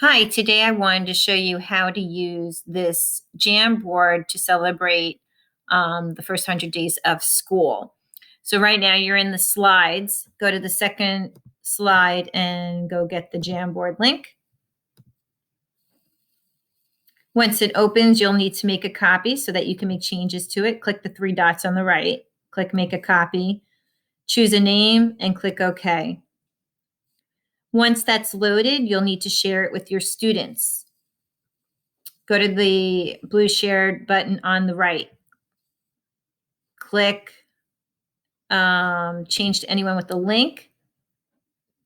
Hi, today I wanted to show you how to use this Jamboard to celebrate the first 100 days of school. So right now you're in the slides. Go to the second slide and go get the Jamboard link. Once it opens, you'll need to make a copy so that you can make changes to it. Click the three dots on the right, click Make a Copy, choose a name, and click OK. Once that's loaded, you'll need to share it with your students. Go to the blue shared button on the right. Click change to anyone with the link.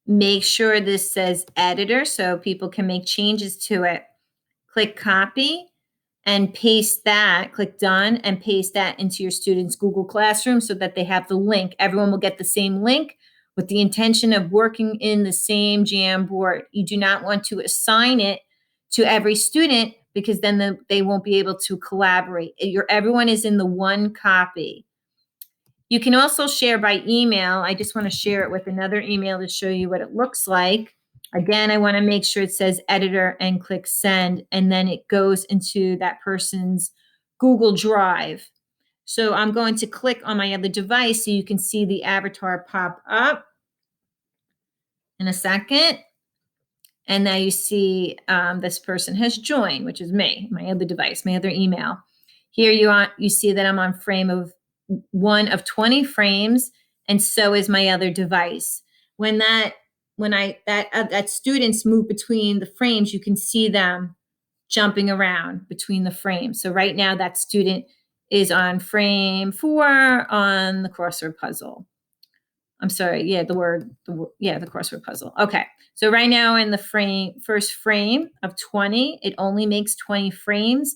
Make sure this says editor so people can make changes to it. Click copy and paste that. Click done and paste that into your students' Google Classroom so that they have the link. Everyone will get the same link with the intention of working in the same Jamboard. You do not want to assign it to every student because then they won't be able to collaborate. Everyone is in the one copy. You can also share by email. I just want to share it with another email to show you what it looks like. Again, I want to make sure it says editor and click send, and then it goes into that person's Google Drive. So I'm going to click on my other device so you can see the avatar pop up in a second. And now you see this person has joined, which is me, my other device, my other email. Here you see that I'm on frame of 1 of 20 frames, and so is my other device. When students move between the frames, you can see them jumping around between the frames. So right now that student is on frame 4 on the crossword puzzle. I'm sorry, the crossword puzzle. Okay, so right now in the first frame of 20, it only makes 20 frames.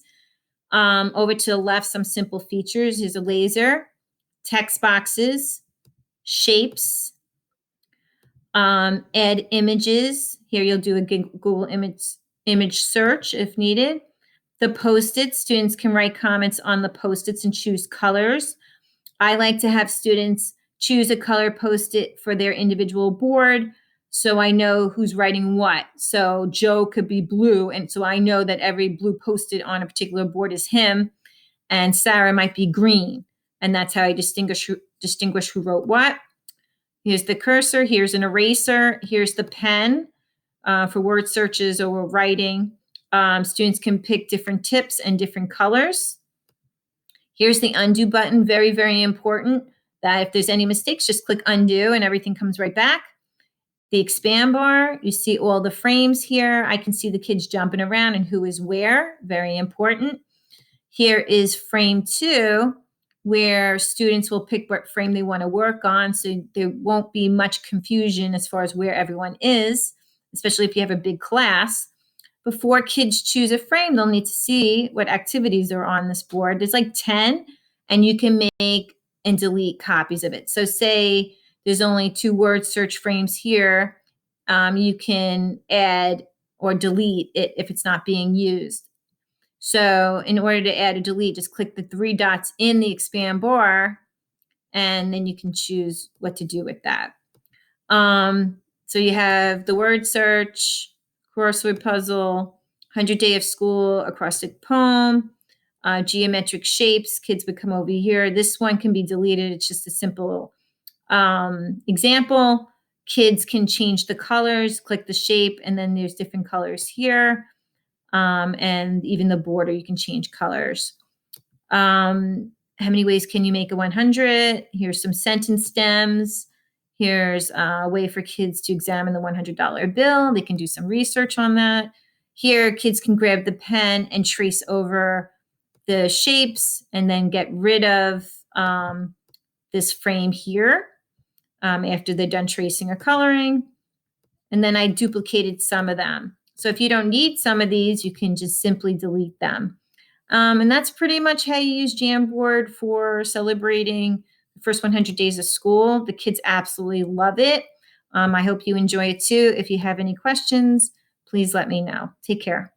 Over to the left, some simple features. There's a laser, text boxes, shapes, add images. Here you'll do a Google image search if needed. The Post-its, students can write comments on the Post-its and choose colors. I like to have students choose a color Post-it for their individual board so I know who's writing what. So Joe could be blue, and so I know that every blue Post-it on a particular board is him, and Sarah might be green, and that's how I distinguish who wrote what. Here's the cursor, here's an eraser, here's the pen for word searches or writing. Students can pick different tips and different colors. Here's the undo button, very, very important that if there's any mistakes, just click undo and everything comes right back. The expand bar, you see all the frames here. I can see the kids jumping around and who is where, very important. Here is frame 2, where students will pick what frame they want to work on, so there won't be much confusion as far as where everyone is, especially if you have a big class. Before kids choose a frame, they'll need to see what activities are on this board. There's like 10, and you can make and delete copies of it. So say there's only 2 word search frames here. You can add or delete it if it's not being used. So in order to add or delete, just click the 3 dots in the expand bar, and then you can choose what to do with that. So you have the word search, crossword puzzle, 100 Day of School, Acrostic Poem, geometric shapes. Kids would come over here. This one can be deleted. It's just a simple example. Kids can change the colors, click the shape, and then there's different colors here. And even the border, you can change colors. How many ways can you make a 100? Here's some sentence stems. Here's a way for kids to examine the $100 bill. They can do some research on that. Here, kids can grab the pen and trace over the shapes and then get rid of this frame here after they're done tracing or coloring. And then I duplicated some of them. So if you don't need some of these, you can just simply delete them. And that's pretty much how you use Jamboard for celebrating the first 100 days of school. The kids absolutely love it. I hope you enjoy it too. If you have any questions, please let me know. Take care.